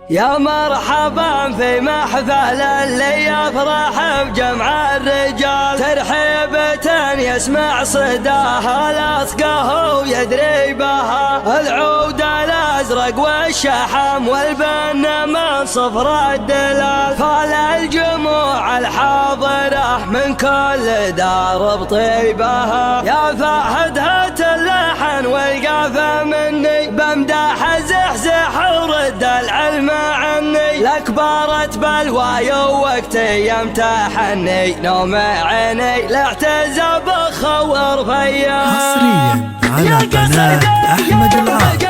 يا مرحبا في محفل اللي يفرح بجمع الرجال، ترحيبة يسمع صداها لاصقه ويدري بها، العود الازرق والشحم والبن من صفر الدلال، فللجموع الحاضرة من كل دار بطيبها. يا فهد هات اللحن والقافة مني، بمدح زحزح ورد العلم عني، لك بارت بلواي ووقتي يمتحني، نوم عيني لاعتزى بخور فيا. حصريا على قناة أحمد العاصي.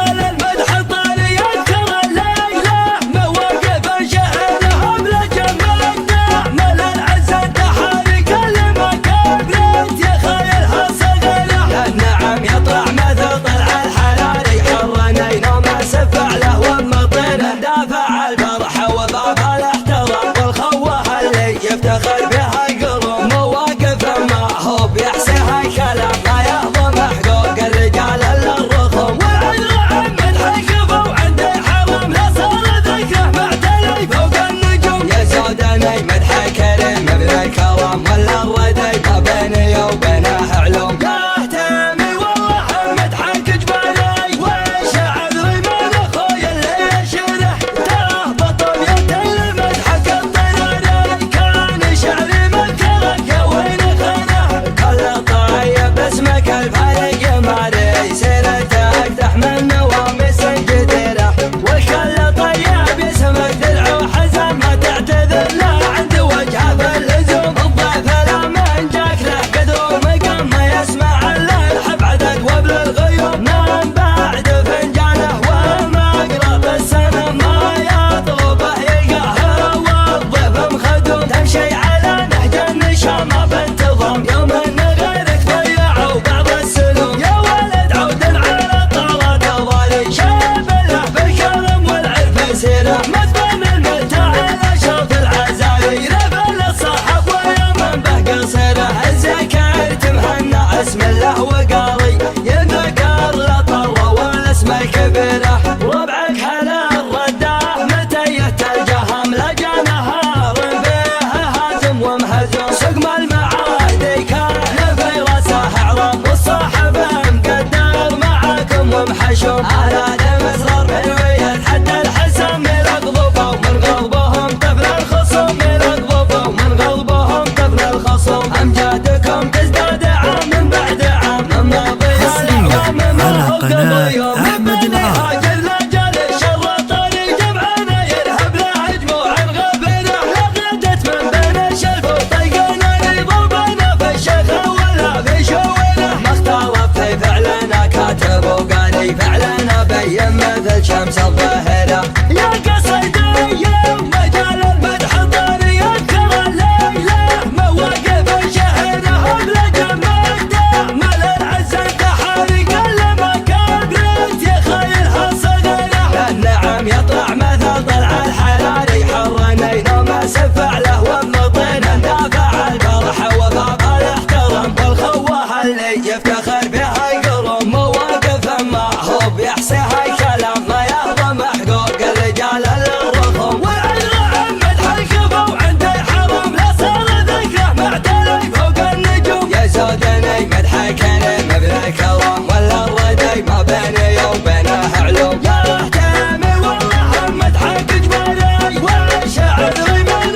يفتخر بها القلوب، مواقف ما هو بيحسها كلام، ما يهضم حقوق الرجال الا الرخم، والعذر عن مدحك وعند حرام، لا صار ذكره معتلي فوق النجوم. يا سوداني مدحك كريم ابن الكرم، ولا الردي ما بيني وبينه علوم. يهتمي والله مدحك جبالي، وش عذري من اخوي اللي يشره، تراه بطل يتل مدحك الطيراني، كان شعري مذكرك وين خانه، كل طيب اسمك الفارق ماري، سيرتك تحمل نواميس جديرة، والكل طيب اسمك درع وحزن، ما تعتذر له عند وجهه باللزوم، الضيف لا من جاك له قدر ومقام، ما يسمع الا الحب عدد وابل الغيوم، نام بعد فنجانه ومقرب السنة، ما يطلبه يلقاه والضيف مخدوم، تمشي على نهج النشامة بانتظام، يوم ان غيرك ضيعوا بعض السلوم، يا ولد عود على طارات الظالي، شاب له بالكرم والعرف سيره، مثبن المتاع على شرف العزالي، ربل الصاحب ويوم به قصيره، الزكاة تمهنى اسم الله وقاري، يذكر لطر والاسم الكبيره، ربعك هلا الرداه متى يتلجاه، ملجا نهار فيه هازم ومهزوم، سقم المعادي كان في راسه اعظم، والصاحب مقدر معاكم ومحشوم، اهل المسرر بالوية حتى الحسن من الغضب، ومن غضبهم طفل الخصوم، من الغضب ومن غضبهم طفل الخصوم، امجادكم تزداد عام من بعد عام، من ماضي الاعوام من على فوق قناة الضيوم، أحمد العاصي. هاجر رجال الشرطاني جمعنا يرهب له جموع غفره، لقيتت من بين الشلف وطيقنا ضربنا في الشيخ ولا في شوينه، ما اختلف في فعلنا كاتب وقاري، فعلنا بين مثل شمس الظاهره، يا قصيدي مجال المدح طاري، اذكر الليله مواقف شهره، ابلج مده مال العز التحاري، كل ما كبرت يا خيلها صغيره، النعم يطلع مثل طلع الحراري، حرني نوم سفع له ومطينا، دافع الفرح وباب الاحترام، والخوه اللي يفتخر بها القرون، مواقف ما هو بيحصيها كلام، ما يهضم حقوق الرجال الا الرخم، والعذر عن مدحك وعند حرام، لا صار ذكره معتلي فوق النجوم. يا سوداني مدحك كريم ابن الكرم، ولا الردي ما بيني وبينه علوم، يهتمي والله مدحك جبالي، وش عذري من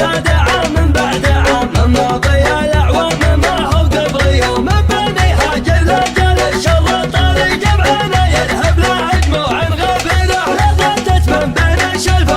زاد عام بعد عام من ماضي الاعوام ما هو قبل يوم بنيها جل الشر طريق بعنا يذهب له دموع غافله لضتت من بين الشلف